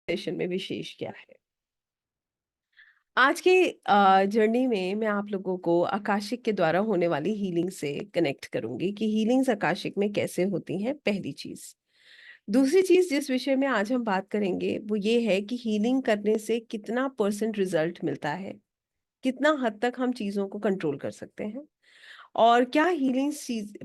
Session में विशेष क्या है। आज के जर्नी में मैं आप लोगों को आकाशिक के द्वारा होने वाली हीलिंग से कनेक्ट करूंगी कि हीलिंग्स आकाशिक में कैसे होती हैं, पहली चीज। दूसरी चीज जिस विषय में आज हम बात करेंगे वो ये है कि हीलिंग करने से कितना परसेंट रिजल्ट मिलता है, कितना हद तक हम चीजों को कंट्रोल कर सकते हैं, और क्या हीलिंग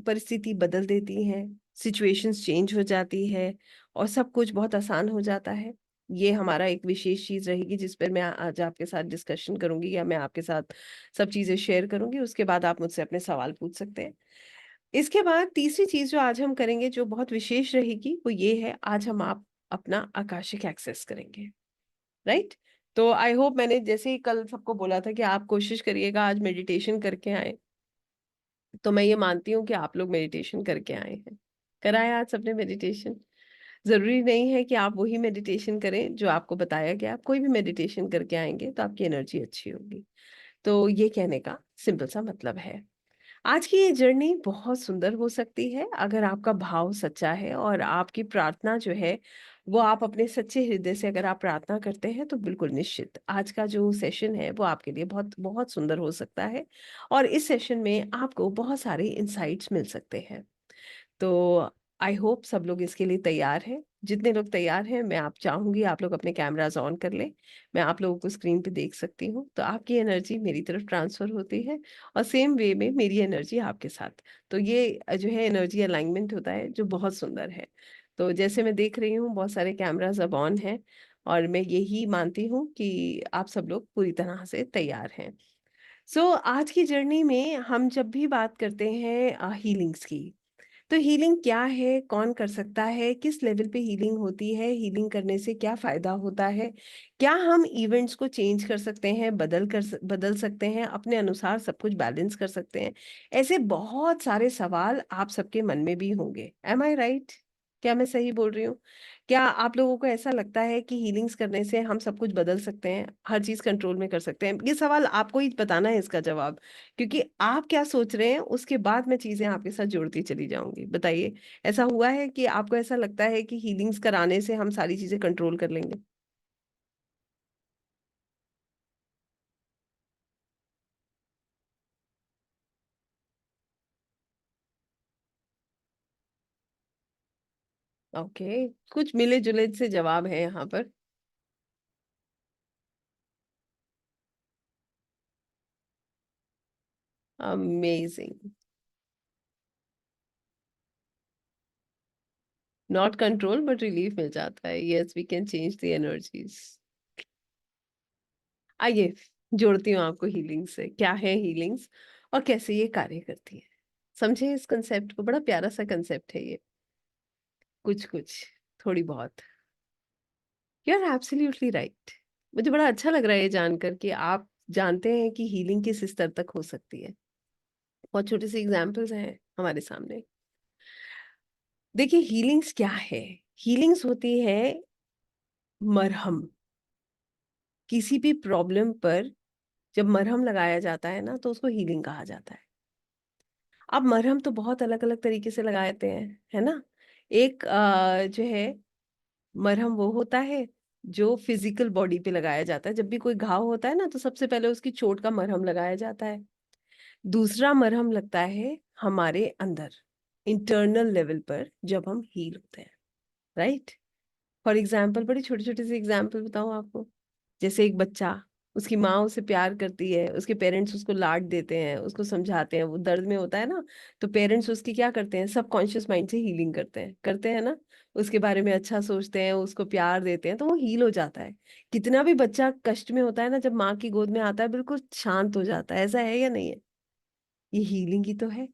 परिस्थिति बदल देती है, सिचुएशंस चेंज हो जाती है और सब कुछ बहुत आसान हो जाता है। ये हमारा एक विशेष चीज रहेगी जिस पर मैं आज आपके साथ डिस्कशन करूंगी, या मैं आपके साथ सब चीजें शेयर करूंगी। उसके बाद आप मुझसे अपने सवाल पूछ सकते हैं। इसके बाद तीसरी चीज जो आज हम करेंगे जो बहुत विशेष रहेगी वो ये है, आज हम आप अपना आकाशिक एक्सेस करेंगे। राइट। तो आई होप, मैंने जैसे ही कल सबको बोला था कि आप कोशिश करिएगा आज मेडिटेशन करके आए, तो मैं ये मानती हूँ कि आप लोग मेडिटेशन करके आए हैं। कराया आज सबने मेडिटेशन। जरूरी नहीं है कि आप वही मेडिटेशन करें जो आपको बताया गया, आप कोई भी मेडिटेशन करके आएंगे तो आपकी एनर्जी अच्छी होगी। तो ये कहने का सिंपल सा मतलब है। आज की ये जर्नी बहुत सुंदर हो सकती है अगर आपका भाव सच्चा है और आपकी प्रार्थना जो है वो आप अपने सच्चे हृदय से अगर आप प्रार्थना करते हैं, तो बिल्कुल निश्चित आज का जो सेशन है वो आपके लिए बहुत बहुत सुंदर हो सकता है। और इस सेशन में आपको बहुत सारे इंसाइट्स मिल सकते हैं। तो आई होप सब लोग इसके लिए तैयार हैं। जितने लोग तैयार हैं, मैं आप चाहूंगी आप लोग अपने कैमरास ऑन कर लें। मैं आप लोगों को स्क्रीन पे देख सकती हूँ, तो आपकी एनर्जी मेरी तरफ ट्रांसफर होती है और सेम वे में मेरी एनर्जी आपके साथ। तो ये जो है एनर्जी अलाइनमेंट होता है जो बहुत सुंदर है। तो जैसे मैं देख रही हूँ बहुत सारे कैमरास अब ऑन हैं, और मैं यही मानती हूँ कि आप सब लोग पूरी तरह से तैयार हैं। आज की जर्नी में हम जब भी बात करते हैं हीलिंग्स की, तो हीलिंग क्या है, कौन कर सकता है, किस लेवल पे हीलिंग होती है, हीलिंग करने से क्या फायदा होता है, क्या हम इवेंट्स को चेंज कर सकते हैं, बदल सकते हैं, अपने अनुसार सब कुछ बैलेंस कर सकते हैं। ऐसे बहुत सारे सवाल आप सबके मन में भी होंगे। एम आई राइट? क्या मैं सही बोल रही हूँ? क्या आप लोगों को ऐसा लगता है कि हीलिंग्स करने से हम सब कुछ बदल सकते हैं, हर चीज कंट्रोल में कर सकते हैं? ये सवाल आपको ही बताना है इसका जवाब, क्योंकि आप क्या सोच रहे हैं उसके बाद मैं चीजें आपके साथ जोड़ती चली जाऊंगी। बताइए, ऐसा हुआ है कि आपको ऐसा लगता है कि हीलिंग्स कराने से हम सारी चीजें कंट्रोल कर लेंगे? ओके, कुछ मिले जुले से जवाब है यहाँ पर। Amazing. Not control but relief मिल जाता है। Yes, we can change the energies. आइए, जोड़ती हूँ आपको हीलिंग से। क्या है हीलिंग्स और कैसे ये कार्य करती है, समझे इस कंसेप्ट को। बड़ा प्यारा सा कंसेप्ट है ये। कुछ कुछ, थोड़ी बहुत। You are absolutely right. मुझे बड़ा अच्छा लग रहा है ये जानकर कि आप जानते हैं कि हीलिंग किस स्तर तक हो सकती है। बहुत छोटे से एग्जाम्पल्स हैं हमारे सामने। देखिए, हीलिंग्स क्या है? हीलिंग्स होती है मरहम। किसी भी प्रॉब्लम पर जब मरहम लगाया जाता है ना, तो उसको हीलिंग कहा जाता है। अब मरहम तो बहुत अलग अलग तरीके से लगाते हैं, है ना। एक जो है मरहम वो होता है जो फिजिकल बॉडी पे लगाया जाता है। जब भी कोई घाव होता है ना, तो सबसे पहले उसकी चोट का मरहम लगाया जाता है। दूसरा मरहम लगता है हमारे अंदर, इंटरनल लेवल पर, जब हम हील होते हैं। राइट। फॉर एग्जाम्पल, बड़ी छोटी छोटी सी एग्जाम्पल बताऊं आपको। जैसे एक बच्चा, उसकी माँ उसे प्यार करती है, उसके पेरेंट्स उसको लाड देते हैं, उसको समझाते हैं, वो दर्द में होता है ना, तो पेरेंट्स उसकी क्या करते हैं, सबकॉन्शियस माइंड से हीलिंग करते हैं ना। उसके बारे में अच्छा सोचते हैं, उसको प्यार देते हैं, तो वो हील हो जाता है। कितना भी बच्चा कष्ट में होता है ना, जब माँ की गोद में आता है बिल्कुल शांत हो जाता है। ऐसा है या नहीं है? ये हीलिंग ही तो है।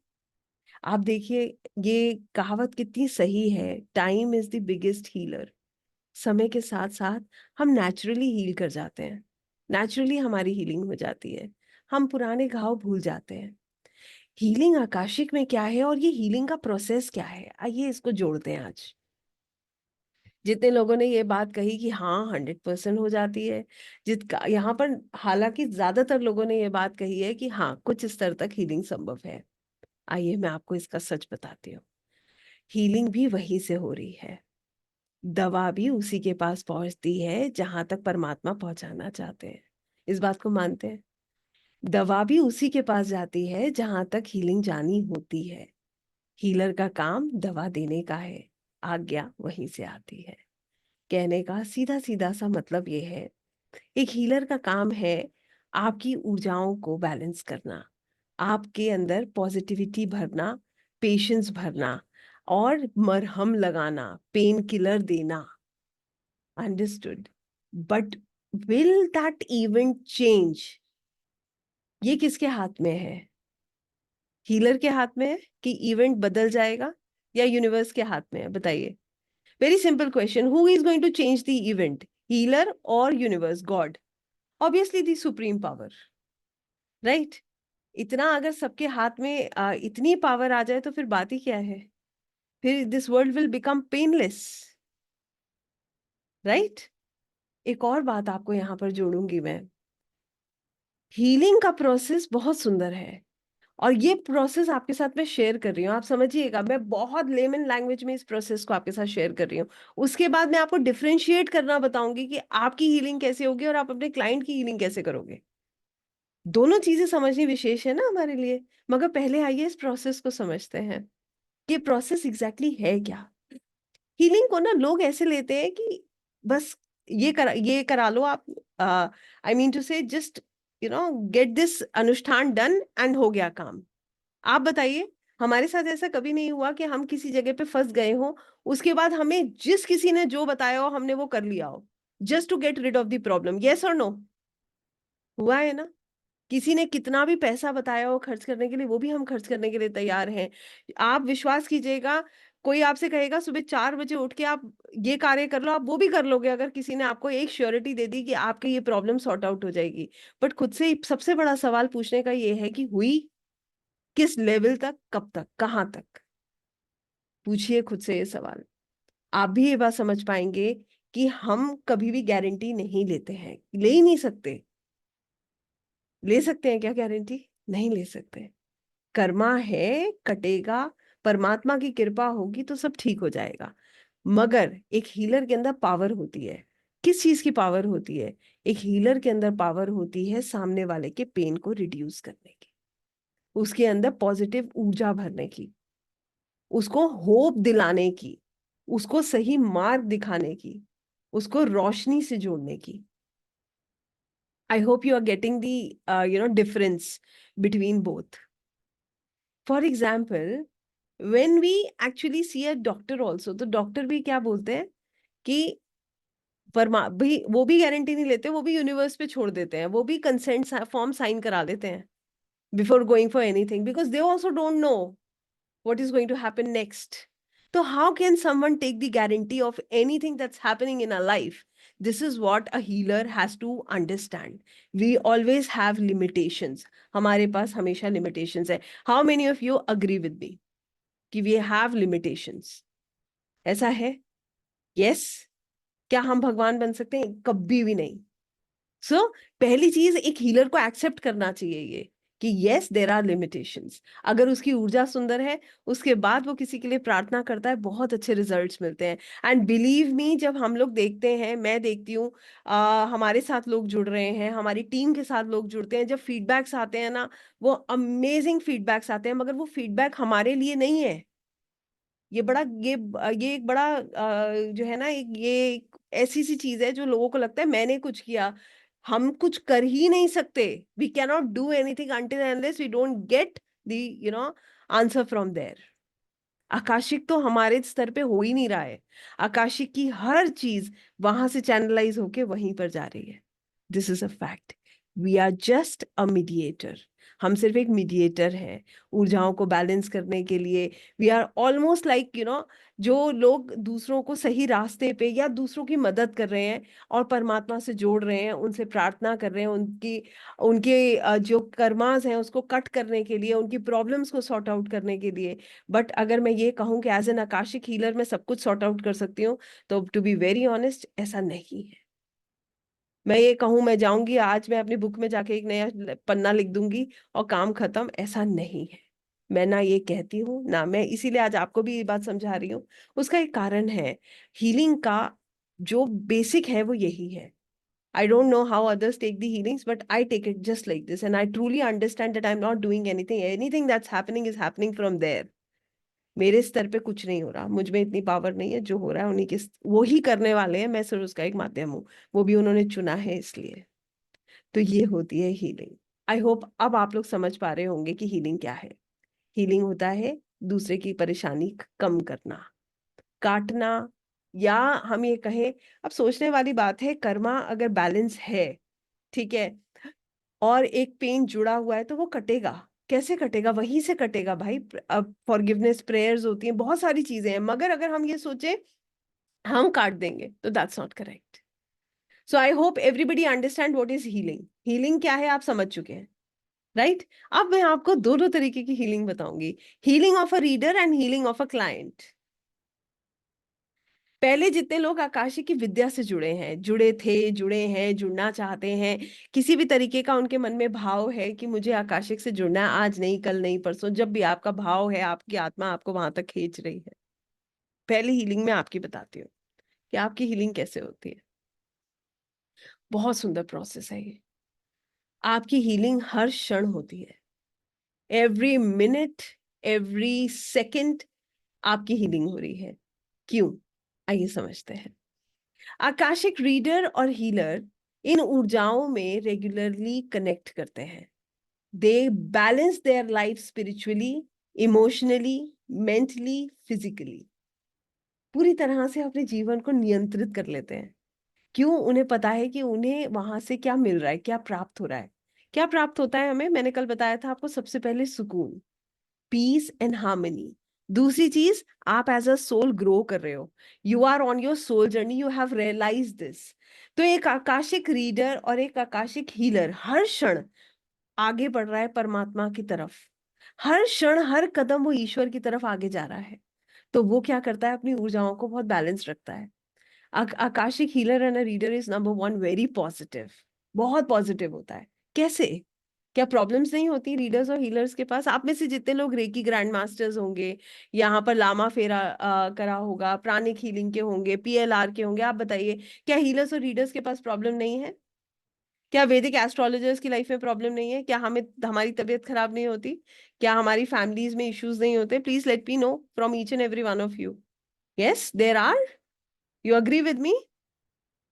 आप देखिए, ये कहावत कितनी सही है, time is the biggest healer. समय के साथ साथ हम नेचुरली हील कर जाते हैं, नेचुरली हमारी हीलिंग हो जाती है। हम पुराने घाव भूल जाते हैं। हीलिंग आकाशिक में क्या है और ये हीलिंग का प्रोसेस क्या है, आइए इसको जोड़ते हैं आज। जितने लोगों ने ये बात कही कि हाँ 100% हो जाती है, जित यहाँ पर, हालांकि ज्यादातर लोगों ने ये बात कही है कि हाँ कुछ स्तर तक हीलिंग संभव है। आइए मैं आपको इसका सच बताती हूँ। हीलिंग भी वहीं से हो रही है। दवा भी उसी के पास पहुंचती है जहां तक परमात्मा पहुंचाना चाहते हैं। इस बात को मानते हैं? दवा भी उसी के पास जाती है जहां तक हीलिंग जानी होती है। हीलर का काम दवा देने का है, आज्ञा वहीं से आती है। कहने का सीधा सीधा सा मतलब ये है, एक हीलर का काम है आपकी ऊर्जाओं को बैलेंस करना, आपके अंदर पॉजिटिविटी भरना, पेशेंस भरना और मरहम लगाना, पेन किलर देना। Understood? But will that event change? ये किसके हाथ में है? हीलर के हाथ में है कि इवेंट बदल जाएगा, या यूनिवर्स के हाथ में है? बताइए। Very simple question, who is going to change the event, healer और universe, God? Obviously the supreme power, right? इतना अगर सबके हाथ में इतनी पावर आ जाए तो फिर बात ही क्या है? फिर this world will become painless, right? एक और बात आपको यहां पर जोड़ूंगी मैं। हीलिंग का प्रोसेस बहुत सुंदर है, और ये प्रोसेस आपके साथ मैं शेयर कर रही हूँ, आप समझिएगा, मैं बहुत लेमन लैंग्वेज में इस प्रोसेस को आपके साथ शेयर कर रही हूँ। उसके बाद मैं आपको डिफरेंशिएट करना बताऊंगी कि आपकी हीलिंग कैसे होगी और आप अपने क्लाइंट की हीलिंग कैसे करोगे। दोनों चीजें समझनी विशेष है ना हमारे लिए। मगर पहले आइए इस प्रोसेस को समझते हैं कि प्रोसेस एग्जैक्टली है क्या। हीलिंग को ना लोग ऐसे लेते हैं कि बस ये करा लो आप, आई मीन टू से जस्ट गेट दिस अनुष्ठान डन एंड हो गया काम। आप बताइए, हमारे साथ ऐसा कभी नहीं हुआ कि हम किसी जगह पे फंस गए हो, उसके बाद हमें जिस किसी ने जो बताया हो हमने वो कर लिया हो, just to get rid of the problem? Yes और नो? हुआ है ना? किसी ने कितना भी पैसा बताया हो खर्च करने के लिए, वो भी हम खर्च करने के लिए तैयार हैं। आप विश्वास कीजिएगा, कोई आपसे कहेगा सुबह 4 बजे उठ के आप ये कार्य कर लो, आप वो भी कर लोगे अगर किसी ने आपको एक श्योरिटी दे दी कि आपकी ये प्रॉब्लम सॉर्ट आउट हो जाएगी। बट खुद से सबसे बड़ा सवाल पूछने का ये है कि हुई? किस लेवल तक, कब तक, कहां तक? पूछिए खुद से ये सवाल। आप भी ये बात समझ पाएंगे कि हम कभी भी गारंटी नहीं लेते हैं, ले ही नहीं सकते। ले सकते हैं क्या गारंटी? नहीं ले सकते। कर्मा है, कटेगा, परमात्मा की कृपा होगी तो सब ठीक हो जाएगा। मगर एक हीलर के अंदर पावर होती है। किस चीज की पावर होती है? एक हीलर के अंदर पावर होती है सामने वाले के पेन को रिड्यूस करने की, उसके अंदर पॉजिटिव ऊर्जा भरने की, उसको होप दिलाने की, उसको सही मार्ग दिखाने की, उसको रोशनी से जोड़ने की। I hope you are getting the difference between both. For example, when we actually see a doctor also, तो डॉक्टर भी क्या बोलते हैं कि परमा भी, वो भी गारंटी नहीं लेते, वो भी यूनिवर्स पे छोड़ देते हैं, वो भी कंसेंट फॉर्म साइन करा लेते हैं before going for anything, because they also don't know what is going to happen next. So how can someone take the guarantee of anything that's happening in our life? This is what a healer has to understand. We always have limitations. हमारे पास हमेशा limitations है. How many of you agree with me कि we have limitations? ऐसा है? Yes? क्या हम भगवान बन सकते हैं? कभी भी नहीं। सो पहली चीज, एक हीलर को एक्सेप्ट करना चाहिए ये कि यस देर आर लिमिटेशंस। अगर उसकी ऊर्जा सुंदर है, उसके बाद वो किसी के लिए प्रार्थना करता है, बहुत अच्छे रिजल्ट्स मिलते हैं। एंड बिलीव मी, जब हम लोग देखते हैं, मैं देखती हूँ, हमारे साथ लोग जुड़ रहे हैं, हमारी टीम के साथ लोग जुड़ते हैं, जब फीडबैक्स आते हैं ना, वो अमेजिंग फीडबैक्स आते हैं, मगर वो फीडबैक हमारे लिए नहीं है। ये बड़ा ये एक बड़ा जो है ना, ये एक ऐसी सी चीज है जो लोगों को लगता है मैंने कुछ किया। हम कुछ कर ही नहीं सकते। We can not do anything until unless we don't get the answer from there. आकाशिक तो हमारे स्तर पे हो ही नहीं रहा है। आकाशिक की हर चीज वहां से चैनलाइज होके वहीं पर जा रही है। This is a fact. We are just a mediator. हम सिर्फ एक मीडिएटर हैं ऊर्जाओं को बैलेंस करने के लिए। वी आर ऑलमोस्ट लाइक जो लोग दूसरों को सही रास्ते पे या दूसरों की मदद कर रहे हैं और परमात्मा से जोड़ रहे हैं, उनसे प्रार्थना कर रहे हैं, उनकी उनके जो कर्मास हैं उसको कट करने के लिए, उनकी प्रॉब्लम्स को सॉर्ट आउट करने के लिए। बट अगर मैं ये कहूँ कि एज एन आकाशिक हीलर मैं सब कुछ सॉर्ट आउट कर सकती हूँ, तो टू बी वेरी ऑनेस्ट ऐसा नहीं है। मैं ये कहूँ मैं जाऊंगी आज मैं अपनी बुक में जाके एक नया पन्ना लिख दूंगी और काम खत्म, ऐसा नहीं है। मैं ना ये कहती हूँ ना, मैं इसीलिए आज आपको भी ये बात समझा रही हूँ। उसका एक कारण है, हीलिंग का जो बेसिक है वो यही है। I don't know how others take the healings, but I take it just like this. And I truly understand that I'm not doing anything. Anything that's happening is happening from there. मेरे स्तर पे कुछ नहीं हो रहा, मुझ में इतनी पावर नहीं है। जो हो रहा है उन्हीं के, वो ही करने वाले हैं, मैं सिर्फ उसका एक माध्यम हूँ। वो भी उन्होंने चुना है इसलिए। तो ये होती है हीलिंग। आई होप अब आप लोग समझ पा रहे होंगे कि हीलिंग क्या है। हीलिंग होता है दूसरे की परेशानी कम करना, काटना, या हम ये कहें, अब सोचने वाली बात है, कर्मा अगर बैलेंस है, ठीक है, और एक पेन जुड़ा हुआ है तो वो कटेगा। कैसे कटेगा? वहीं से कटेगा भाई। अब फॉरगिवनेस प्रेयर्स होती हैं, बहुत सारी चीजें हैं, मगर अगर हम ये सोचे हम काट देंगे तो that's not correct. So I hope everybody understand what is healing. Healing क्या है आप समझ चुके हैं, राइट? अब मैं आपको दोनों तरीके की हीलिंग बताऊंगी, healing of a reader and healing of a client. पहले जितने लोग आकाशी की विद्या से जुड़े हैं, जुड़े थे, जुड़े हैं, जुड़ना चाहते हैं, किसी भी तरीके का उनके मन में भाव है कि मुझे आकाशिक से जुड़ना है, आज नहीं, कल नहीं, परसों, जब भी आपका भाव है, आपकी आत्मा आपको वहां तक खींच रही है, पहली हीलिंग में आपकी बताती हूँ कि आपकी हीलिंग कैसे होती है। बहुत सुंदर प्रोसेस है ये। आपकी हीलिंग हर क्षण होती है, एवरी मिनट, एवरी सेकेंड आपकी हीलिंग हो रही है। क्यों? आइए समझते हैं। आकाशिक रीडर और हीलर इन ऊर्जाओं में रेगुलरली कनेक्ट करते हैं। They balance their life spiritually, emotionally, mentally, physically. पूरी तरह से अपने जीवन को नियंत्रित कर लेते हैं। क्यों? उन्हें पता है कि उन्हें वहां से क्या मिल रहा है, क्या प्राप्त हो रहा है। क्या प्राप्त होता है हमें? मैंने कल बताया था आपको, सबसे पहले सुकून, पीस एंड हार्मनी। दूसरी चीज, आप एज अ सोल ग्रो कर रहे हो, you are on your soul journey, you have realize this. तो एक आकाशिक रीडर और एक आकाशिक हीलर हर क्षण आगे बढ़ रहा है परमात्मा की तरफ। हर क्षण, हर कदम वो ईश्वर की तरफ आगे जा रहा है। तो वो क्या करता है? अपनी ऊर्जाओं को बहुत बैलेंस रखता है। Akashic healer and reader is number one very positive, बहुत पॉजिटिव होता है। कैसे? क्या प्रॉब्लम्स नहीं होती रीडर्स और हीलर्स के पास? आप में से जितने लोग रेकी ग्रैंड मास्टर्स होंगे, यहाँ पर लामा फेरा करा होगा, प्राणिक हीलिंग के होंगे, पीएलआर के होंगे, आप बताइए, क्या हीलर्स और रीडर्स के पास प्रॉब्लम नहीं है? क्या वैदिक एस्ट्रोलॉजर्स की लाइफ में प्रॉब्लम नहीं है? क्या हमें, हमारी तबीयत खराब नहीं होती? क्या हमारी फैमिलीज में इश्यूज नहीं होते? Please let me know from each and every one of you. Yes there are. You agree with me?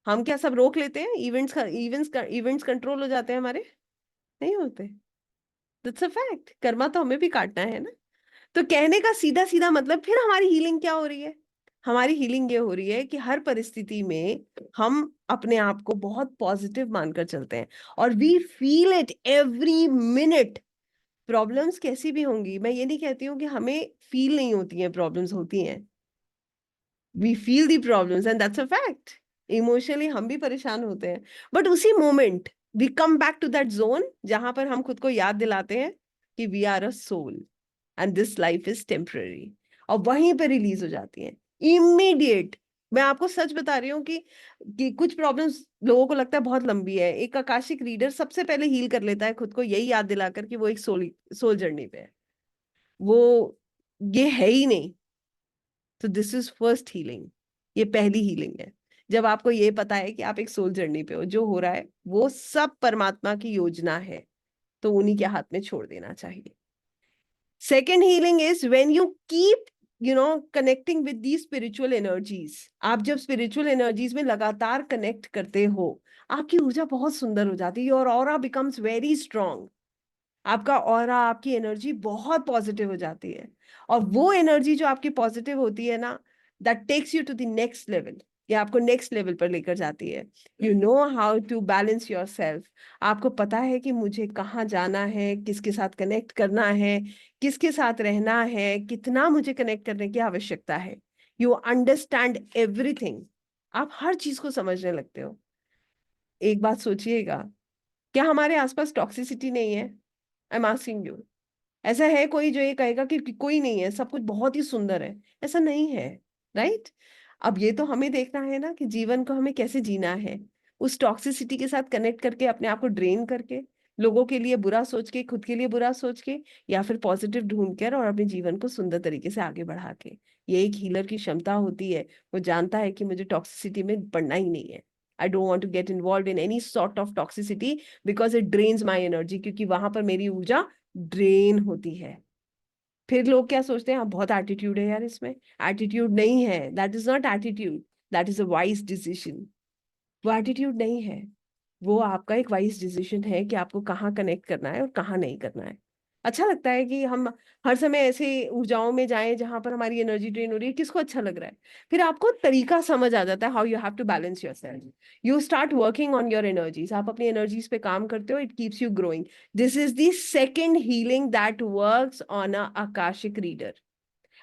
हम क्या सब रोक लेते हैं? इवेंट्स कंट्रोल हो जाते हैं हमारे? नहीं होते। That's a fact. कर्मा तो हमें भी काटना है ना। तो कहने का सीधा सीधा मतलब, फिर हमारी हीलिंग क्या हो रही है? हमारी हीलिंग ये हो रही है कि हर परिस्थिति में हम अपने आप को बहुत पॉजिटिव मानकर चलते हैं, और we feel it every minute. Problems कैसी भी होंगी, मैं ये नहीं कहती हूँ कि हमें फील नहीं होती हैं, प्रॉब्लम्स होती हैं। We feel the problems and that's a fact. Emotionally हम भी परेशान होते हैं, बट उसी moment we come back to that zone जहां पर हम खुद को याद दिलाते हैं कि we are a soul and this life is temporary, और वहीं पे रिलीज हो जाती हैं इमीडिएट। मैं आपको सच बता रही हूँ कि कुछ प्रॉब्लम्स लोगों को लगता है बहुत लंबी है, एक आकाशिक रीडर सबसे पहले हील कर लेता है खुद को, यही याद दिलाकर कि वो एक सोल जर्नी पे है। वो ये है ही नहीं। तो दिस इज फर्स्ट हीलिंग। ये पहली हीलिंग है, जब आपको ये पता है कि आप एक सोल जर्नी पे हो, जो हो रहा है वो सब परमात्मा की योजना है, तो उन्हीं के हाथ में छोड़ देना चाहिए। Second healing is when you keep connecting with the spiritual energies. आप जब स्पिरिचुअल एनर्जीज में लगातार कनेक्ट करते हो, आपकी ऊर्जा बहुत सुंदर हो जाती है, और ऑरा बिकम्स वेरी स्ट्रांग। आपका ऑरा, आपकी एनर्जी बहुत पॉजिटिव हो जाती है, और वो एनर्जी जो आपकी पॉजिटिव होती है ना, that takes you to the next level. ये आपको नेक्स्ट लेवल पर लेकर जाती है। You know how to balance yourself. आपको पता है कि मुझे कहाँ जाना है, किसके साथ कनेक्ट करना है, किसके साथ रहना है, कितना मुझे कनेक्ट करने की आवश्यकता है। You understand everything. आप हर चीज को समझने लगते हो। एक बात सोचिएगा, क्या हमारे आसपास टॉक्सिसिटी नहीं है? I am asking you. ऐसा है कोई जो ये कहेगा कि कोई नहीं है, सब कुछ बहुत ही सुंदर है? ऐसा नहीं है, राइट? अब ये तो हमें देखना है ना कि जीवन को हमें कैसे जीना है, उस टॉक्सिसिटी के साथ कनेक्ट करके, अपने आप को ड्रेन करके, लोगों के लिए बुरा सोच के, खुद के लिए बुरा सोच के, या फिर पॉजिटिव ढूंढ कर और अपने जीवन को सुंदर तरीके से आगे बढ़ा के। ये एक हीलर की क्षमता होती है। वो जानता है कि मुझे टॉक्सिसिटी में पड़ना ही नहीं है। I don't want to get involve in any sort of toxicity because it drains my energy, क्योंकि वहां पर मेरी ऊर्जा ड्रेन होती है। फिर लोग क्या सोचते हैं, बहुत एटीट्यूड है यार इसमें। एटीट्यूड नहीं है, that is not attitude, that is a wise decision. वो एटीट्यूड नहीं है, वो आपका एक वाइज डिसीजन है कि आपको कहाँ कनेक्ट करना है और कहाँ नहीं करना है। अच्छा लगता है कि हम हर समय ऐसे ऊर्जाओं में जाएं जहां पर हमारी एनर्जी ड्रेन हो रही है? किसको अच्छा लग रहा है? फिर आपको तरीका समझ आ जाता है, how you have to balance yourself. You start working on your energies, आप अपनी एनर्जीज पे काम करते हो, it keeps you growing. This is the second healing that works on a आकाशिक रीडर।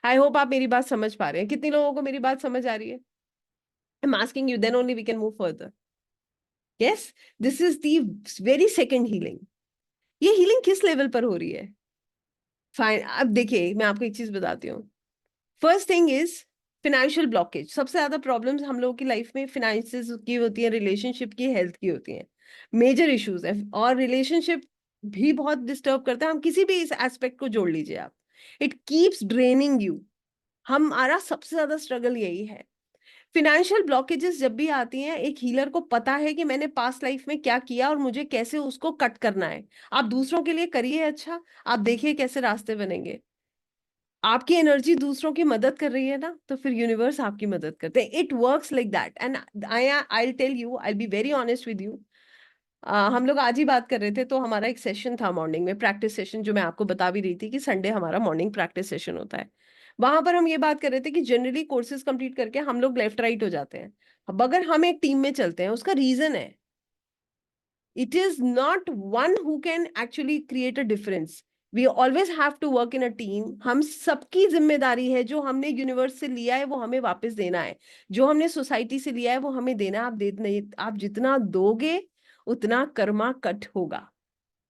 आई होप आप मेरी बात समझ पा रहे हैं। कितने लोगों को मेरी बात समझ आ रही है? I am asking you, then only we can move further. Yes, this is the very second healing. ये हीलिंग किस लेवल पर हो रही है? फाइन, अब देखिए मैं आपको एक चीज बताती हूँ। First thing is financial blockage. सबसे ज्यादा प्रॉब्लम्स हम लोगों की लाइफ में फिनेंसेस की होती है, रिलेशनशिप की, हेल्थ की होती है। मेजर इश्यूज है, और रिलेशनशिप भी बहुत डिस्टर्ब करता है। हम किसी भी इस एस्पेक्ट को जोड़ लीजिए आप, इट कीप्स ड्रेनिंग यू। हमारा सबसे ज्यादा स्ट्रगल यही है। फिनेंशियल ब्लॉकेजेस जब भी आती हैं, एक हीलर को पता है कि मैंने पास्ट लाइफ में क्या किया और मुझे कैसे उसको कट करना है। आप दूसरों के लिए करिए अच्छा, आप देखिए कैसे रास्ते बनेंगे। आपकी एनर्जी दूसरों की मदद कर रही है ना, तो फिर यूनिवर्स आपकी मदद करते हैं। It works like that. And I tell you, I be very honest with you. हम लोग आज ही बात कर रहे थे, तो हमारा एक सेशन था मॉर्निंग में, प्रैक्टिस सेशन, जो मैं आपको बता भी रही थी कि संडे हमारा मॉर्निंग प्रैक्टिस सेशन होता है। वहां पर हम ये बात कर रहे थे कि जनरली कोर्सेज कंप्लीट करके हम लोग लेफ्ट राइट हो जाते हैं। अब अगर हम एक टीम में चलते हैं, उसका रीजन है, it is not one who can actually create a difference. We always have to work in a team. हम सबकी जिम्मेदारी है, जो हमने यूनिवर्स से लिया है वो हमें वापस देना है, जो हमने सोसाइटी से लिया है वो हमें देना है। आप दे नहीं, आप जितना दोगे उतना कर्मा कट होगा।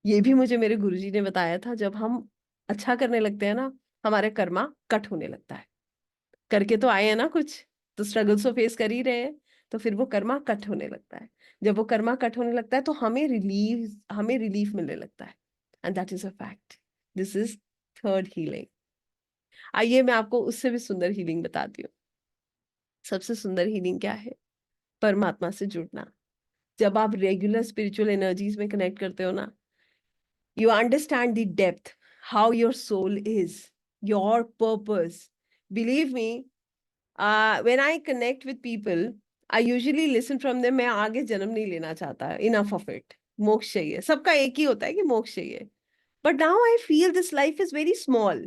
ये भी मुझे मेरे गुरुजी ने बताया था। जब हम अच्छा करने लगते हैं ना, हमारे कर्मा कट होने लगता है। करके तो आए हैं ना कुछ, तो स्ट्रगल्स तो फेस कर ही रहे हैं, तो फिर वो कर्मा कट होने लगता है। जब वो कर्मा कट होने लगता है तो हमें रिलीफ मिलने लगता है। And that is a fact. This is third healing. आइए मैं आपको उससे भी सुंदर हीलिंग बताती हूँ। सबसे सुंदर हीलिंग क्या है? परमात्मा से जुड़ना। जब आप रेगुलर स्पिरिचुअल एनर्जीज में कनेक्ट करते हो ना, you understand the depth, how your soul is, your purpose. Believe me, when I connect with people, I usually listen from them. मैं आगे जन्म नहीं लेना चाहता, enough of it. मोक्ष चाहिए, सबका एक ही होता है कि मोक्ष चाहिए। But now I feel this life is very small.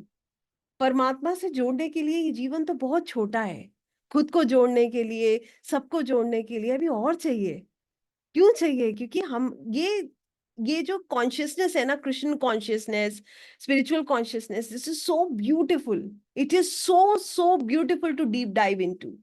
परमात्मा से जोड़ने के लिए ये जीवन तो बहुत छोटा है। खुद को जोड़ने के लिए, सबको जोड़ने के लिए अभी और चाहिए। क्यों चाहिए? क्योंकि हम ये जो कॉन्शियसनेस है ना, Krishna consciousness, spiritual consciousness, this is so beautiful. It is so so beautiful to deep dive into.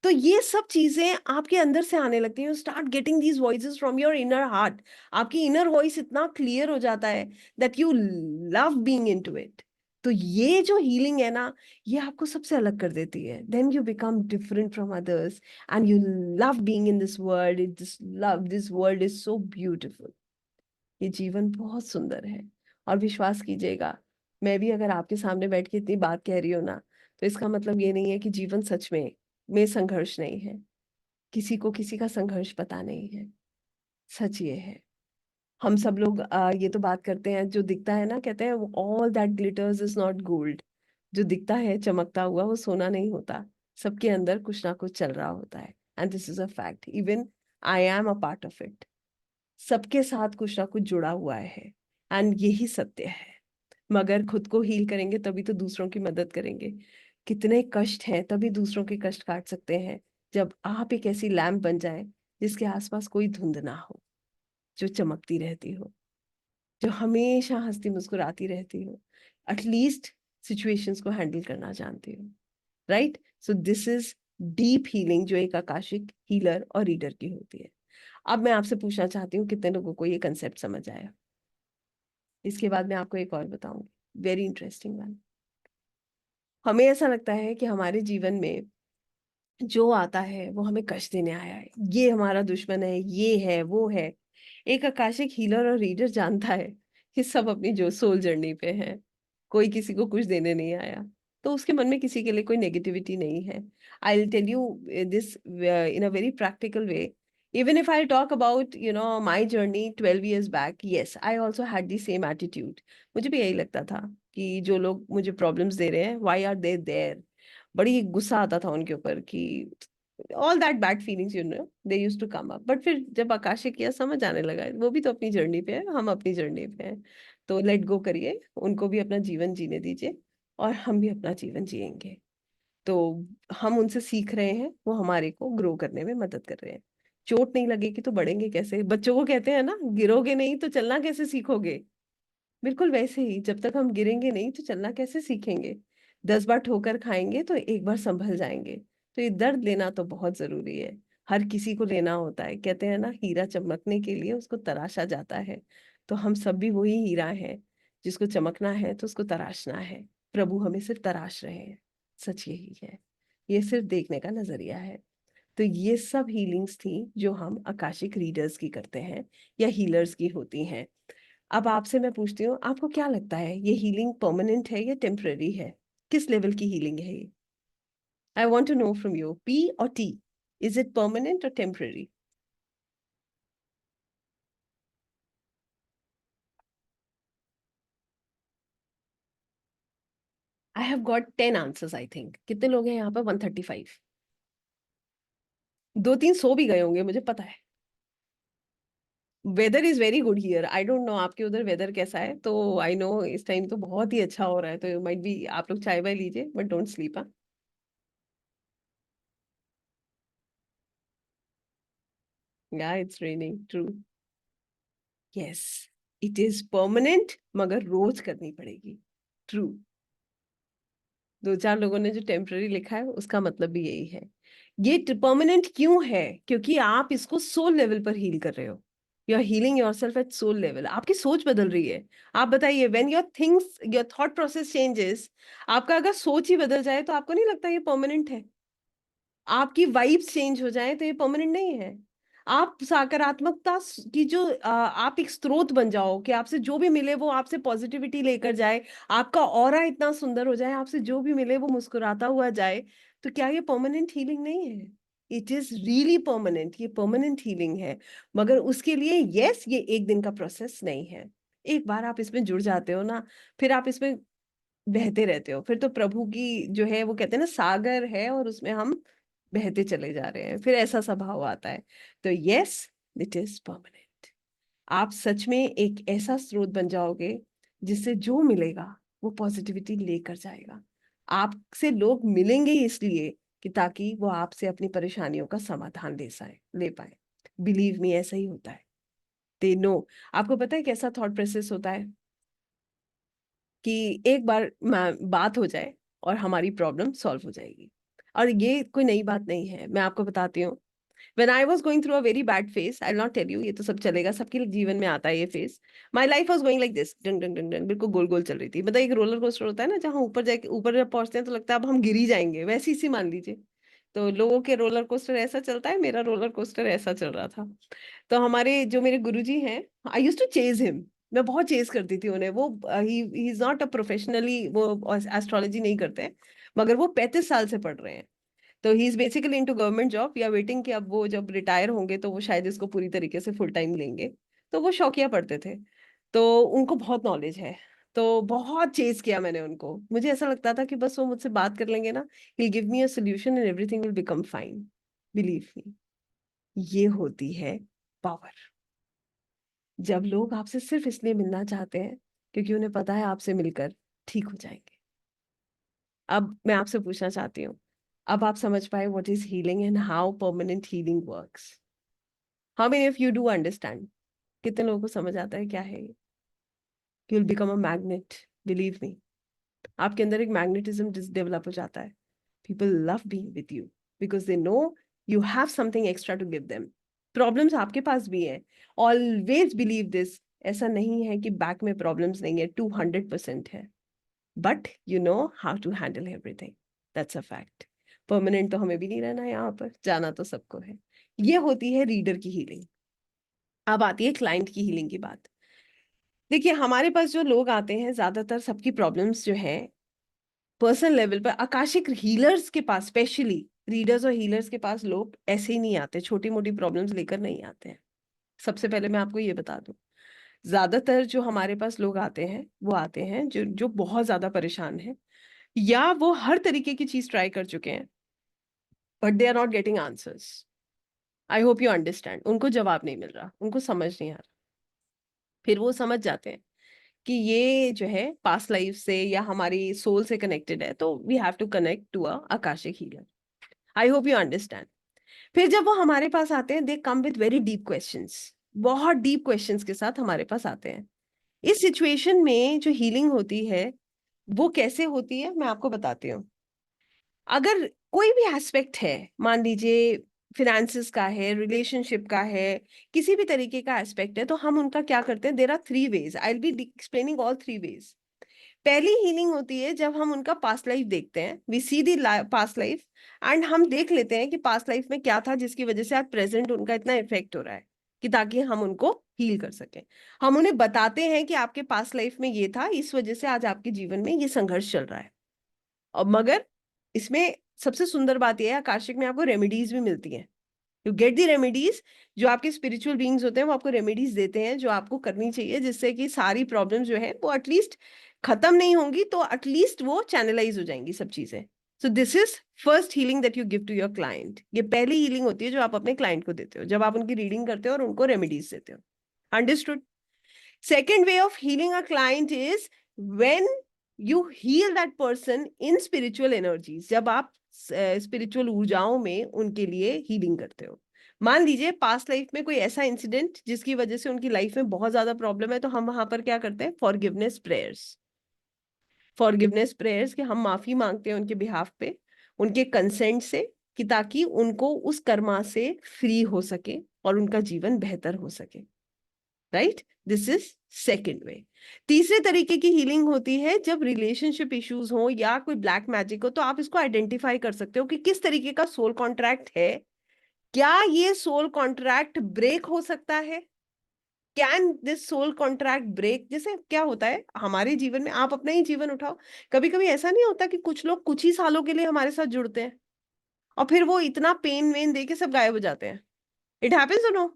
तो ये सब चीजें आपके अंदर से आने लगती हैं। You start getting these voices from your inner heart. आपकी इनर वॉइस इतना क्लियर हो जाता है that you love being into it. तो ये जो हीलिंग है ना, ये आपको सबसे अलग कर देती है। Then you become different from others and you love being in this world. This world is so beautiful. ये जीवन बहुत सुंदर है। और विश्वास कीजिएगा, मैं भी अगर आपके सामने बैठ के इतनी बात कह रही हूँ ना, तो इसका मतलब ये नहीं है कि जीवन सच में संघर्ष नहीं है। किसी को किसी का संघर्ष पता नहीं है। सच ये है। हम सब लोग ये तो बात करते हैं, जो दिखता है ना, कहते हैं all that glitters is not gold. जो दिखता है चमकता हुआ, वो सोना नहीं होता। सबके अंदर कुछ ना कुछ चल रहा होता है। And this is a fact, even I am a part of it. सबके साथ कुछ ना कुछ जुड़ा हुआ है। एंड यही सत्य है। मगर खुद को हील करेंगे तभी तो दूसरों की मदद करेंगे। कितने कष्ट हैं, तभी दूसरों के कष्ट काट सकते हैं। जब आप एक ऐसी लैम्प बन जाए जिसके आसपास कोई धुंध ना हो, जो चमकती रहती हो, जो हमेशा हंसती मुस्कुराती रहती हो, एटलीस्ट सिचुएशंस को हैंडल करना जानती हो। Right? So this is deep healing, जो एक आकाशिक हीलर और रीडर की होती है। अब मैं आपसे पूछना चाहती हूँ, कितने लोगों को ये कंसेप्ट समझ आया? इसके बाद मैं आपको एक और बताऊंगी, वेरी इंटरेस्टिंग वन। हमें ऐसा लगता है कि हमारे जीवन में जो आता है वो हमें कष्ट देने आया है, ये हमारा दुश्मन है, ये है वो है। एक आकाशिक हीलर और रीडर जानता है कि सब अपनी जो सोल जर्नी पे हैं, कोई किसी को कुछ देने नहीं आया, तो उसके मन में किसी के लिए कोई नेगेटिविटी नहीं है। I will tell you this in a very practical way. Even if I talk about, my journey 12 years back, yes, I also had the same attitude. मुझे भी यही लगता था कि जो लोग मुझे प्रॉब्लम्स दे रहे हैं, why are they there? बड़ी गुस्सा आता था उनके ऊपर कि all that bad feelings, they use to come up. But फिर जब आकाशिक किया, समझ आने लगा वो भी तो अपनी जर्नी पे है, हम अपनी जर्नी पे हैं. तो लेट गो करिए, उनको भी अपना जीवन जीने दीजिए और हम भी अपना जीवन जिएंगे. तो हम उनसे सीख रहे हैं, वो हमारे को ग्रो करने में मदद कर रहे हैं. चोट नहीं लगेगी तो बढ़ेंगे कैसे? बच्चों को कहते हैं ना, गिरोगे नहीं तो चलना कैसे सीखोगे. बिल्कुल वैसे ही, जब तक हम गिरेंगे नहीं तो चलना कैसे सीखेंगे. 10 बार ठोकर खाएंगे तो एक बार संभल जाएंगे. तो ये दर्द लेना तो बहुत जरूरी है. हर किसी को लेना होता है. कहते हैं ना, हीरा चमकने के लिए उसको तराशा जाता है. तो हम सब भी वही हीरा है, जिसको चमकना है तो उसको तराशना है. प्रभु हमें सिर्फ तराश रहे हैं. सच यही है. ये सिर्फ देखने का नजरिया है. तो ये सब हीलिंग्स थी जो हम आकाशिक रीडर्स की करते हैं या हीलर्स की होती हैं. अब आपसे मैं पूछती हूँ, आपको क्या लगता है ये हीलिंग परमानेंट है या टेम्पररी है? किस लेवल की हीलिंग है ये? I want to know from you, P और टी. इज इट परमानेंट और temporary? I have got 10 answers I think. कितने लोग हैं यहाँ पर? 135. दो तीन सो भी गए होंगे, मुझे पता है. Weather is very good here. I don't know आपके उधर वेदर कैसा है. तो आई नो इस टाइम तो बहुत ही अच्छा हो रहा है, तो माइट बी आप लोग चाय वाय लीजिए, बट डोंट स्लीप. या it's raining, true. Yes, it is permanent, मगर रोज करनी पड़ेगी. ट्रू. दो चार लोगों ने जो टेम्पररी लिखा है उसका मतलब भी यही है. ये परमानेंट क्यों है? क्योंकि आप इसको सोल लेवल पर हील कर रहे हो. You are healing yourself at soul level. आपकी सोच बदल रही है. आप बताइए, when your thought process changes, आपका अगर सोच ही बदल जाए तो आपको नहीं लगता ये परमानेंट है? आपकी वाइब्स चेंज हो जाए तो ये परमानेंट नहीं है. आप सकारात्मकता की जो आप एक स्रोत बन जाओ कि आपसे जो भी मिले वो आपसे पॉजिटिविटी लेकर जाए. आपका ऑरा इतना सुंदर हो जाए, आपसे जो भी मिले वो मुस्कुराता हुआ जाए. तो क्या ये परमानेंट हीलिंग नहीं है? It is really permanent. ये परमानेंट हीलिंग है. मगर उसके लिए यस, ये एक दिन का प्रोसेस नहीं है. एक बार आप इसमें जुड़ जाते हो ना, फिर आप इसमें बहते रहते हो. फिर तो प्रभु की जो है, वो कहते हैं ना, सागर है और उसमें हम बहते चले जा रहे हैं. फिर ऐसा स्वभाव आता है. तो यस, इट इज परमानेंट. आप सच में एक ऐसा स्रोत बन जाओगे जिससे जो मिलेगा वो पॉजिटिविटी लेकर जाएगा. आपसे लोग मिलेंगे इसलिए कि ताकि वो आपसे अपनी परेशानियों का समाधान ले पाए. बिलीव मी, ऐसा ही होता है. They know. आपको पता है कैसा थॉट प्रोसेस होता है कि एक बार बात हो जाए और हमारी प्रॉब्लम सॉल्व हो जाएगी. और ये कोई नई बात नहीं है, मैं आपको बताती हूँ. When I was going through a very bad phase, I'll not tell you, ये तो सब चलेगा, सबके जीवन में आता है ये phase. My life was going like this, done done done done, बिल्कुल गोल गोल चल रही थी. मतलब एक रोलर कोस्टर होता है ना, जहाँ ऊपर जब पहुंचते हैं तो लगता है अब हम गिर ही जाएंगे, वैसी सी मान लीजिए. तो लोगों के रोलर कोस्टर ऐसा चलता है, मेरा रोलर कोस्टर ऐसा चल रहा था. तो हमारे जो मेरे गुरुजी हैं, आई यूज टू चेज हिम. मैं बहुत चेज करती थी उन्हें. वो he is not a professionally, वो एस्ट्रोलॉजी नहीं करते हैं, मगर वो 35 साल से पढ़ रहे हैं. तो he is basically into government job. या वेटिंग कि अब वो जब रिटायर होंगे तो वो शायद इसको पूरी तरीके से फुल टाइम लेंगे. तो वो शौकिया पढ़ते थे. तो उनको बहुत नॉलेज है. तो बहुत चेज किया मैंने उनको. मुझे ऐसा लगता था कि बस वो मुझसे बात कर लेंगे ना, he give me a solution and everything will become fine. Believe me, ये होती है पावर. जब लोग आपसे सिर्फ इसलिए मिलना चाहते हैं क्योंकि उन्हें पता है आपसे मिलकर ठीक हो जाएंगे. अब मैं आपसे पूछना चाहती हूँ, अब आप समझ पाए what is healing and how permanent healing works? How many of you do understand? कितने लोगों को समझ आता है क्या है ये? You will become a magnet. Believe me, आपके अंदर एक मैग्नेटिज्म डेवलप हो जाता है. People love being with you because they know you have something extra to give them. Problems आपके पास भी है. Always believe this. ऐसा नहीं है कि बैक में प्रॉब्लम्स नहीं है, 200% है. But you know how to handle everything. That's a fact. Permanent तो हमें भी नहीं रहना है यहाँ पर, जाना तो सबको है. ये होती है रीडर की हीलिंग. अब आती है क्लाइंट की हीलिंग की बात। देखिए, हमारे पास जो लोग आते हैं, ज्यादातर सबकी प्रॉब्लम्स जो है पर्सनल लेवल पर, आकाशिक हीलर्स के पास, स्पेशली रीडर्स और हीलर्स के पास लोग ऐसे ही नहीं आते, छोटी मोटी प्रॉब्लम्स लेकर नहीं आते हैं। सबसे पहले मैं आपको ये बता दूं, ज्यादातर जो हमारे पास लोग आते हैं वो आते हैं जो जो बहुत ज्यादा परेशान है, या वो हर तरीके की चीज ट्राई कर चुके हैं, but they are not getting answers. I hope you understand. उनको जवाब नहीं मिल रहा, उनको समझ नहीं आ रहा। फिर वो समझ जाते हैं कि ये जो है पास्ट लाइफ से या हमारी सोल से कनेक्टेड है, तो we have to connect to a akashic healer. I hope you understand. फिर जब वो हमारे पास आते हैं, they come with very deep questions, बहुत डीप क्वेश्चंस के साथ हमारे पास आते हैं। इस सिचुएशन में जो हीलिंग होती है वो कैसे होती है, मैं आपको बताती हूँ। अगर कोई भी एस्पेक्ट है, मान लीजिए फिनेंसेस का है, रिलेशनशिप का है, किसी भी तरीके का एस्पेक्ट है, तो हम उनका क्या करते हैं, there are 3 ways, I will be explaining all 3 ways. पहली हीलिंग होती है जब हम उनका पास्ट लाइफ देखते हैं, we see the past life, and हम देख लेते हैं कि पास्ट लाइफ में क्या था जिसकी वजह से आज प्रेजेंट उनका इतना इफेक्ट हो रहा है, कि ताकि हम उनको हील कर सकें। हम उन्हें बताते हैं कि आपके पास्ट लाइफ में ये था, इस वजह से आज आपके जीवन में ये संघर्ष चल रहा है। और मगर इसमें सबसे सुंदर बात यह है, आकाशिक में आपको रेमेडीज भी मिलती हैं। You get the remedies. जो आपके स्पिरिचुअल बीइंग्स होते हैं वो आपको रेमेडीज देते हैं जो आपको करनी चाहिए, जिससे कि सारी प्रॉब्लम जो है वो एटलीस्ट खत्म नहीं होंगी, तो एटलीस्ट वो चैनलाइज हो जाएंगी सब चीजें। So this is first healing that you give to your client. ये पहली हीलिंग होती है जो आप अपने क्लाइंट को देते हो जब आप उनकी रीडिंग करते हो और उनको रेमेडीज देते हो। Understood? Second way of healing a client is when you heal that person in spiritual energies. जब आप स्पिरिचुअल ऊर्जाओं में उनके लिए हीलिंग करते हो। मान लीजिए पास्ट लाइफ में कोई ऐसा इंसिडेंट जिसकी वजह से उनकी लाइफ में बहुत ज्यादा प्रॉब्लम है, तो हम वहां पर क्या करते हैं, फॉरगिवनेस प्रेयर्स। फॉरगिवनेस प्रेयर्स कि हम माफी मांगते हैं उनके बिहाफ पे, उनके कंसेंट से, कि ताकि उनको उस कर्मा से फ्री हो सके और उनका जीवन बेहतर हो सके। Right? This is second way. तीसरे तरीके की हीलिंग होती है जब रिलेशनशिप इश्यूज हो या कोई ब्लैक मैजिक हो, तो आप इसको आइडेंटिफाई कर सकते हो कि किस तरीके का सोल कॉन्ट्रैक्ट है। क्या ये सोल कॉन्ट्रैक्ट ब्रेक हो सकता है? Can this soul contract break? जैसे क्या होता है हमारे जीवन में, आप अपना ही जीवन उठाओ, कभी कभी ऐसा नहीं होता कि कुछ लोग कुछ ही सालों के लिए हमारे साथ जुड़ते हैं और फिर वो इतना पेन वेन दे के सब गायब हो जाते हैं? It happens, no?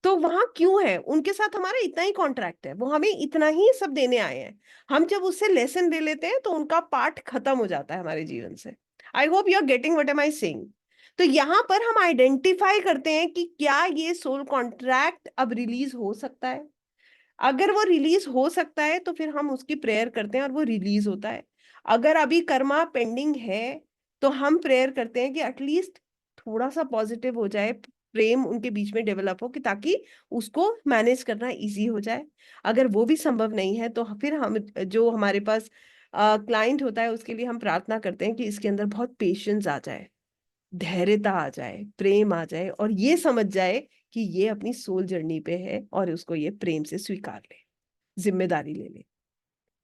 तो वहां क्यों है? उनके साथ हमारा इतना ही कॉन्ट्रैक्ट है, वो हमें इतना ही सब देने आए हैं। हम जब उससे लेसन ले लेते हैं तो उनका पार्ट खत्म हो जाता है हमारे जीवन से। I hope you are getting what am I saying. तो यहाँ पर हम आइडेंटिफाई करते हैं कि क्या ये सोल कॉन्ट्रैक्ट अब रिलीज हो सकता है। अगर वो रिलीज हो सकता है तो फिर हम उसकी प्रेयर करते हैं और वो रिलीज होता है। अगर अभी कर्मा पेंडिंग है तो हम प्रेयर करते हैं कि एटलीस्ट थोड़ा सा पॉजिटिव हो जाए, प्रेम उनके बीच में डेवलप हो, कि ताकि उसको मैनेज करना इजी हो जाए। अगर वो भी संभव नहीं है तो फिर हम, जो हमारे पास क्लाइंट होता है, उसके लिए हम प्रार्थना करते हैं कि इसके अंदर बहुत पेशेंस आ जाए, धैर्यता आ जाए, प्रेम आ जाए, और ये समझ जाए कि ये अपनी सोल जर्नी पे है और उसको ये प्रेम से स्वीकार ले, जिम्मेदारी ले ले।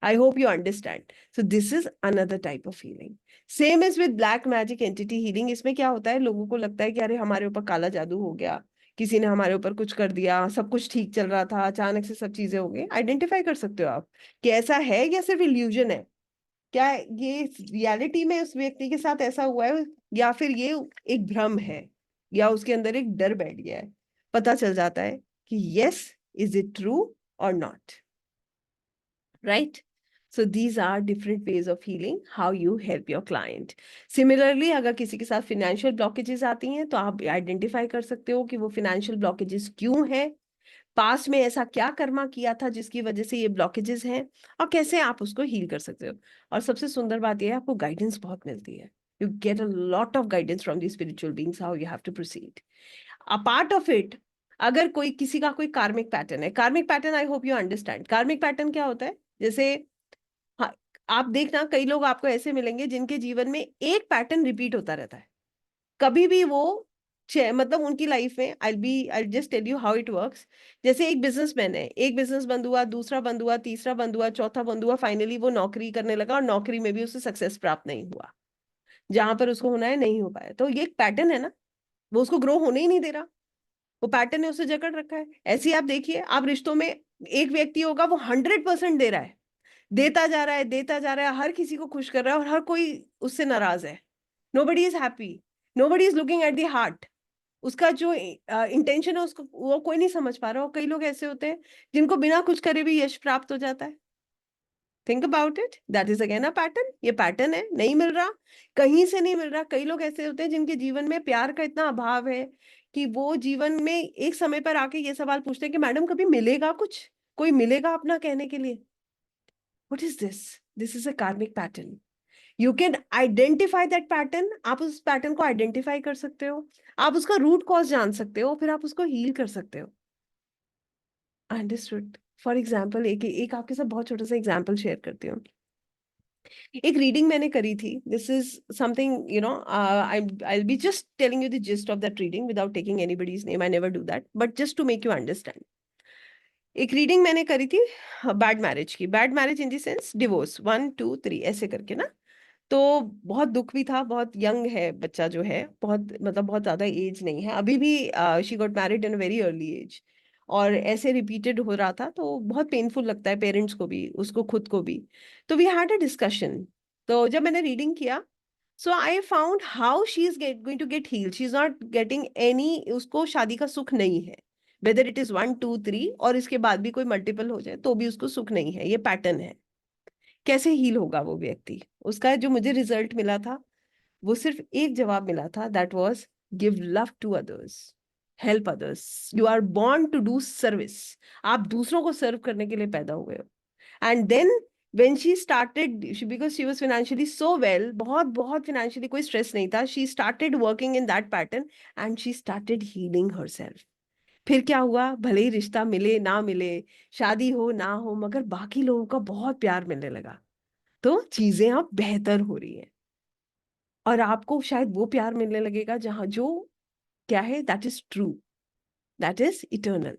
आई hope you understand. So this is another type of healing. Same is with black magic entity healing. इसमें क्या होता है, लोगों को लगता है कि अरे हमारे ऊपर काला जादू हो गया, किसी ने हमारे ऊपर कुछ कर दिया, सब कुछ ठीक चल रहा था, अचानक से सब चीजें हो गई। आइडेंटिफाई कर सकते हो आप कि ऐसा है या सिर्फ इल्यूजन है। क्या ये रियलिटी में उस व्यक्ति के साथ ऐसा हुआ है, या फिर ये एक भ्रम है, या उसके अंदर एक डर बैठ गया है। पता चल जाता है कि यस, इज इट ट्रू और not. Right? So these are different ways of healing, how you help your client. Similarly, अगर किसी के साथ financial blockages आती हैं तो आप आइडेंटिफाई कर सकते हो कि वो financial blockages क्यों है, पास्ट में ऐसा क्या कर्मा किया था जिसकी वजह से ये ब्लॉकेजेस हैं, और कैसे आप उसको हील कर सकते हो। और सबसे सुंदर बात यह है, आपको गाइडेंस बहुत मिलती है। You get a lot of guidance from the spiritual beings, how you have to proceed. A part of it, अगर कोई किसी का कोई कार्मिक पैटर्न है, karmic pattern, I hope you understand karmic pattern क्या होता है। जैसे, हाँ, आप देखना कई लोग आपको ऐसे मिलेंगे जिनके जीवन में एक पैटर्न रिपीट होता रहता है। कभी भी वो मतलब उनकी लाइफ में, I just tell you how it works. जैसे एक बिजनेसमैन है, एक बिजनेस बंद हुआ, दूसरा बंद हुआ, तीसरा बंद हुआ, चौथा बंद हुआ, फाइनली वो नौकरी करने लगा और नौकरी में भी उसे सक्सेस प्राप्त नहीं हुआ, जहां पर उसको होना है नहीं हो पाया। तो ये एक पैटर्न है ना, वो उसको ग्रो होने ही नहीं दे रहा, वो पैटर्न है, उसे जकड़ रखा है। ऐसे ही आप देखिए, आप रिश्तों में एक व्यक्ति होगा, वो 100% दे रहा है, देता जा रहा है, देता जा रहा है, हर किसी को खुश कर रहा है, और हर कोई उससे नाराज है। Nobody is happy, nobody is looking at the heart. उसका जो इंटेंशन है उसको वो कोई नहीं समझ पा रहा। और कई लोग ऐसे होते हैं जिनको बिना कुछ करे भी यश प्राप्त हो जाता है। Think about it, that is again a pattern. ये पैटर्न है, नहीं मिल रहा, कहीं से नहीं मिल रहा। कई लोग ऐसे होते हैं जिनके जीवन में प्यार का इतना अभाव है कि वो जीवन में एक समय पर आके ये सवाल पूछते हैं कि मैडम कभी मिलेगा कुछ, कोई मिलेगा अपना कहने के लिए। What is this? This is a karmic pattern. You can identify that pattern. आप उस पैटर्न को आइडेंटिफाई कर सकते हो, आप उसका रूट कॉज जान सकते हो, फिर आप उसको हील कर सकते हो। अंडरस्टूड। फॉर एग्जाम्पल, एक आपके साथ बहुत छोटा सा एग्जाम्पल शेयर करती हूँ। एक रीडिंग मैंने करी थी। This is something, you know, I be just telling you the gist of that reading without taking anybody's name. I never do that, but just to make you understand. एक reading मैंने करी थी bad marriage की। Bad marriage in the sense divorce, 1 2 3 ऐसे करके ना। तो बहुत दुख भी था। बहुत यंग है बच्चा जो है, बहुत मतलब बहुत ज्यादा एज नहीं है अभी भी। She got married in very early age. और ऐसे रिपीटेड हो रहा था, तो बहुत पेनफुल लगता है पेरेंट्स को भी, उसको खुद को भी। तो वी हैड अ डिस्कशन। तो जब मैंने रीडिंग किया, so I found how she is going to get heal. She is not getting any, उसको शादी का सुख नहीं है। वेदर इट इज 1 2 3 और इसके बाद भी कोई मल्टीपल हो जाए तो भी उसको सुख नहीं है। ये पैटर्न है। कैसे हील होगा वो व्यक्ति? उसका जो मुझे रिजल्ट मिला था, वो सिर्फ एक जवाब मिला था, that was give love to others, help others. You are born to do service. आप दूसरों को सर्व करने के लिए पैदा हुए हो। And then when she started, because she was financially so well, बहुत बहुत financially कोई stress नहीं था, she started working in that pattern and she started healing herself. फिर क्या हुआ? भले ही रिश्ता मिले ना मिले, शादी हो ना हो, मगर बाकी लोगों का बहुत प्यार मिलने लगा। तो चीजें अब बेहतर हो रही हैं। और आपको शायद वो प्यार मिलने लगेगा जहां जो क्या है, that is true, that is eternal.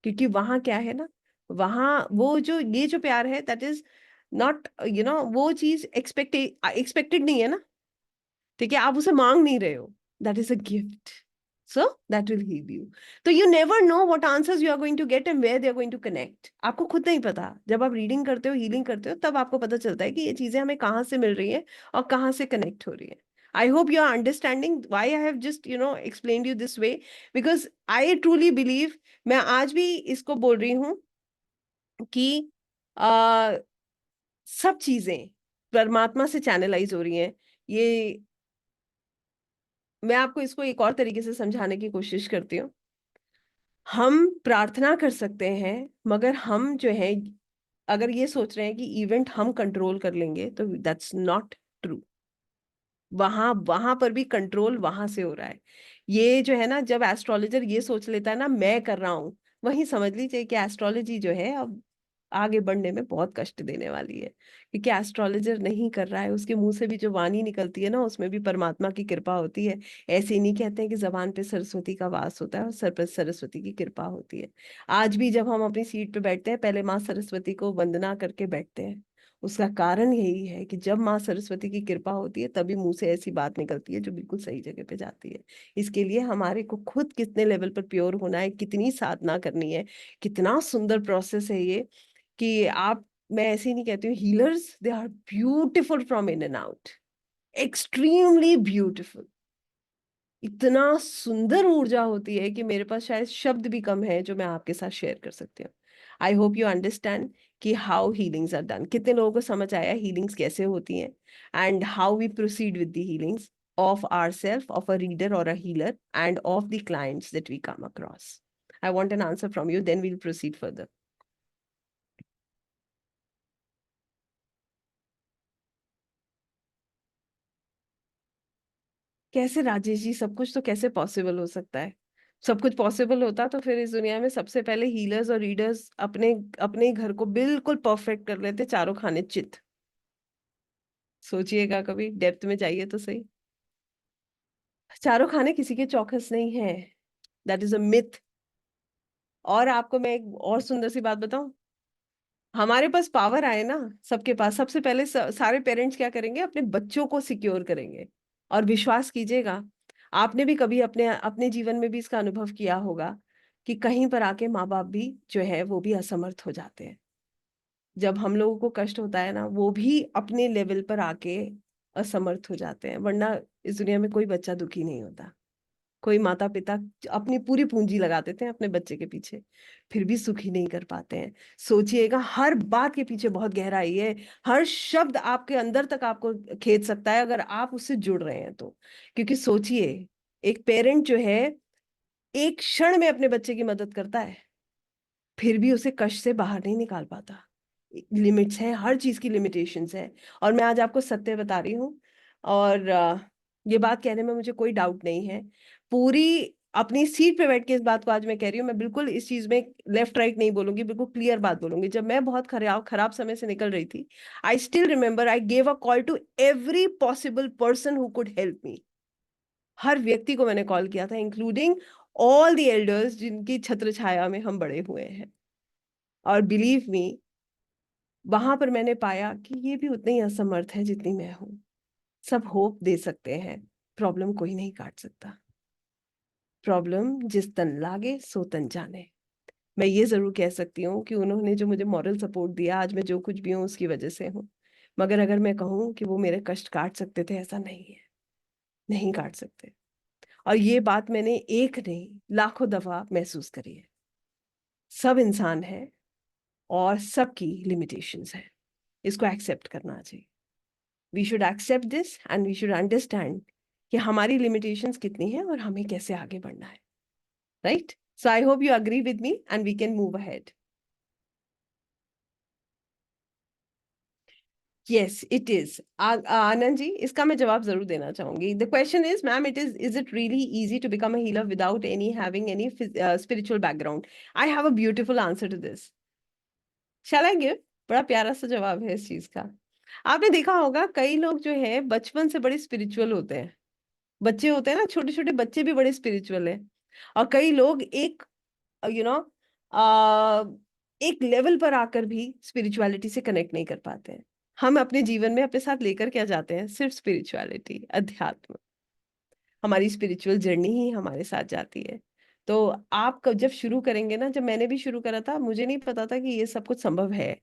क्योंकि वहां क्या है ना, वहां वो जो ये जो प्यार है, that is not, you know, वो चीज एक्सपेक्टेड नहीं है ना। ठीक है, आप उसे मांग नहीं रहे हो, that is a gift. So that will heal you. तो you never know what answers you are going to get and where they are going to connect. आपको खुद नहीं पता। जब आप रीडिंग करते हो, हीलिंग करते हो, तब आपको पता चलता है कि ये चीजें हमें कहाँ से मिल रही है और कहाँ से कनेक्ट हो रही है। I hope you are understanding why I have just, you know, explained you this way. Because I truly believe, मैं आज भी इसको बोल रही हूँ कि आ, सब चीजें परमात्मा से चैनलाइज हो रही हैं। ये मैं आपको इसको एक और तरीके से समझाने की कोशिश करती हूँ। हम प्रार्थना कर सकते हैं, मगर हम जो है, अगर ये सोच रहे हैं कि इवेंट हम कंट्रोल कर लेंगे, तो दैट्स नॉट ट्रू। वहां वहां पर भी कंट्रोल वहां से हो रहा है। ये जो है ना, जब एस्ट्रोलॉजर ये सोच लेता है ना मैं कर रहा हूं, वहीं समझ लीजिए कि एस्ट्रोलॉजी जो है अब आगे बढ़ने में बहुत कष्ट देने वाली है। क्योंकि एस्ट्रोलॉजर नहीं कर रहा है, उसके मुंह से भी जो वाणी निकलती है ना, उसमें भी परमात्मा की कृपा होती है। ऐसे ही नहीं कहते हैं कि जबान पे सरस्वती का वास होता है और सर पर सरस्वती की कृपा होती है। आज भी जब हम अपनी सीट पे बैठते हैं, पहले माँ सरस्वती को वंदना करके बैठते हैं। उसका कारण यही है कि जब माँ सरस्वती की कृपा होती है, तभी मुंह से ऐसी बात निकलती है जो बिल्कुल सही जगह पे जाती है। इसके लिए हमारे को खुद कितने लेवल पर प्योर होना है, कितनी साधना करनी है, कितना सुंदर प्रोसेस है ये। कि आप, मैं ऐसे ही नहीं कहती हूँ, healers they are beautiful from in and out, extremely beautiful. इतना सुंदर ऊर्जा होती है कि मेरे पास शायद शब्द भी कम है जो मैं आपके साथ शेयर कर सकती हूँ। आई होप यू अंडरस्टैंड कि हाउ हीलिंग्स आर डन। कितने लोगों को समझ आया हीलिंग्स कैसे होती हैं, and how we proceed with the healings of ourself, of a reader or a healer, and of the clients that we come across. I want an answer from you, then we'll proceed further. कैसे राजेश जी? सब कुछ तो कैसे possible हो सकता है? सब कुछ पॉसिबल होता तो फिर इस दुनिया में सबसे पहले हीलर्स और रीडर्स अपने अपने घर को बिल्कुल परफेक्ट कर लेते, चारों खाने चित। सोचिएगा, कभी डेप्थ में जाइए तो सही। चारों खाने किसी के चौकस नहीं है, दैट इज अ मिथ। और आपको मैं एक और सुंदर सी बात बताऊं, हमारे पास पावर आए ना, सबके पास, सबसे पहले सारे पेरेंट्स क्या करेंगे? अपने बच्चों को सिक्योर करेंगे। और विश्वास कीजिएगा, आपने भी कभी अपने अपने जीवन में भी इसका अनुभव किया होगा कि कहीं पर आके माँ बाप भी जो है वो भी असमर्थ हो जाते हैं। जब हम लोगों को कष्ट होता है ना, वो भी अपने लेवल पर आके असमर्थ हो जाते हैं। वरना इस दुनिया में कोई बच्चा दुखी नहीं होता। कोई माता पिता अपनी पूरी पूंजी लगा देते हैं अपने बच्चे के पीछे, फिर भी सुखी नहीं कर पाते हैं। सोचिएगा, हर बात के पीछे बहुत गहराई है। हर शब्द आपके अंदर तक आपको खेद सकता है अगर आप उससे जुड़ रहे हैं तो। क्योंकि सोचिए, एक पेरेंट जो है एक क्षण में अपने बच्चे की मदद करता है, फिर भी उसे कष्ट से बाहर नहीं निकाल पाता। लिमिट्स है, हर चीज की लिमिटेशंस है। और मैं आज आपको सत्य बता रही हूँ। और ये बात कहने में मुझे कोई डाउट नहीं है। पूरी अपनी सीट पे बैठ के इस बात को आज मैं कह रही हूँ। मैं बिल्कुल इस चीज में लेफ्ट राइट नहीं बोलूंगी, बिल्कुल क्लियर बात बोलूंगी। जब मैं बहुत खराब खराब समय से निकल रही थी, I still remember I gave a call to every possible person who could help me. हर व्यक्ति को मैंने कॉल किया था, इंक्लूडिंग ऑल द एल्डर्स जिनकी छत्र छाया में हम बड़े हुए हैं। और बिलीव मी, वहां पर मैंने पाया कि ये भी उतने ही असमर्थ है जितनी मैं हूं। सब होप दे सकते हैं, प्रॉब्लम कोई नहीं काट सकता। प्रॉब्लम जिस तन लागे सो तन जाने। मैं ये जरूर कह सकती हूँ कि उन्होंने जो मुझे मॉरल सपोर्ट दिया, आज मैं जो कुछ भी हूँ उसकी वजह से हूँ। मगर अगर मैं कहूँ कि वो मेरे कष्ट काट सकते थे, ऐसा नहीं है। नहीं काट सकते। और ये बात मैंने एक नहीं, लाखों दफा महसूस करी है। सब इंसान है और सबकी लिमिटेशंस है। इसको एक्सेप्ट करना चाहिए। We should accept this and we should understand कि हमारी लिमिटेशंस कितनी है और हमें कैसे आगे बढ़ना है। Right? So I hope you agree with me and we can move ahead. Yes it is. Anand ji, इसका मैं जवाब जरूर देना चाहूंगी। The question is, ma'am, is it really easy to become a healer without any having any spiritual background? I have a beautiful answer to this. Shall I give? बड़ा प्यारा सा जवाब है इस चीज का। आपने देखा होगा कई लोग जो है बचपन से बड़े स्पिरिचुअल होते हैं। बच्चे होते हैं ना, छोटे छोटे बच्चे भी बड़े स्पिरिचुअल हैं। और कई लोग एक यू नो एक लेवल पर आकर भी स्पिरिचुअलिटी से कनेक्ट नहीं कर पाते हैं। हम अपने जीवन में अपने साथ लेकर क्या जाते हैं? सिर्फ स्पिरिचुअलिटी, अध्यात्म। हमारी स्पिरिचुअल जर्नी ही हमारे साथ जाती है। तो आप जब शुरू करेंगे ना, जब मैंने भी शुरू करा था, मुझे नहीं पता था कि ये सब कुछ संभव है।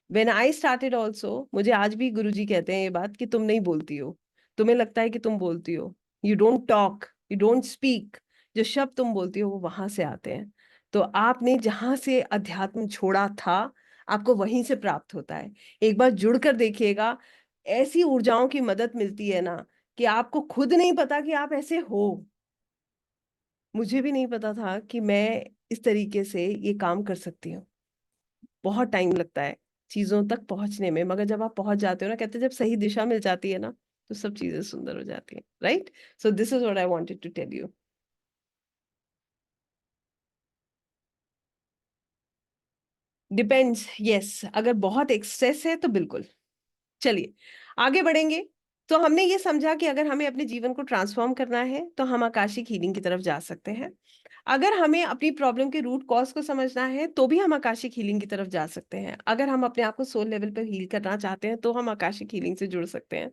व्हेन आई स्टार्टेड ऑल्सो, मुझे आज भी गुरुजी कहते हैं ये बात कि तुम नहीं बोलती हो। तुम्हें लगता है कि तुम बोलती हो। You don't talk, you don't speak. जो शब्द तुम बोलती हो वो वहां से आते हैं। तो आपने जहां से अध्यात्म छोड़ा था, आपको वहीं से प्राप्त होता है। एक बार जुड़ कर देखिएगा, ऐसी ऊर्जाओं की मदद मिलती है ना कि आपको खुद नहीं पता कि आप ऐसे हो। मुझे भी नहीं पता था कि मैं इस तरीके से ये काम कर सकती हूँ। बहुत टाइम लगता है चीजों तक पहुंचने में, मगर जब आप पहुंच जाते हो ना, कहते हैं जब सही दिशा मिल जाती है ना, तो सब चीजें सुंदर हो जाती हैं। Right? So this is what I wanted to tell you. Depends, yes. अगर बहुत एक्सेस है तो बिल्कुल। चलिए आगे बढ़ेंगे। तो हमने ये समझा कि अगर हमें अपने जीवन को ट्रांसफॉर्म करना है तो हम आकाशिक हीलिंग की तरफ जा सकते हैं। अगर हमें अपनी प्रॉब्लम के रूट कॉज को समझना है तो भी हम आकाशिक हीलिंग की तरफ जा सकते हैं। अगर हम अपने आप को सोल लेवल पर हील करना चाहते हैं तो हम आकाशिक हीलिंग से जुड़ सकते हैं।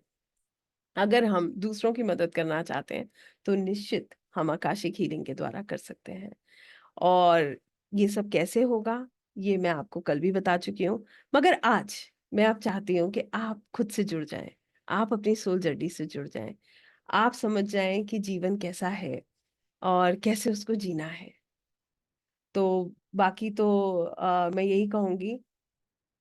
अगर हम दूसरों की मदद करना चाहते हैं तो निश्चित हम आकाशिक हीलिंग के द्वारा कर सकते हैं। और ये सब कैसे होगा, ये मैं आपको कल भी बता चुकी हूँ। मगर आज मैं आप चाहती हूँ कि आप खुद से जुड़ जाएं। आप अपनी सोल जर्नी से जुड़ जाएं। आप समझ जाएं कि जीवन कैसा है और कैसे उसको जीना है। तो बाकी तो मैं यही कहूंगी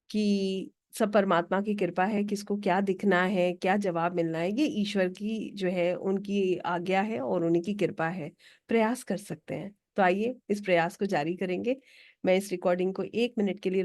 कि सब परमात्मा की कृपा है। किसको क्या दिखना है, क्या जवाब मिलना है, ये ईश्वर की जो है उनकी आज्ञा है और उन्हीं की कृपा है। प्रयास कर सकते हैं तो आइए इस प्रयास को जारी करेंगे। मैं इस रिकॉर्डिंग को 1 मिनट के लिए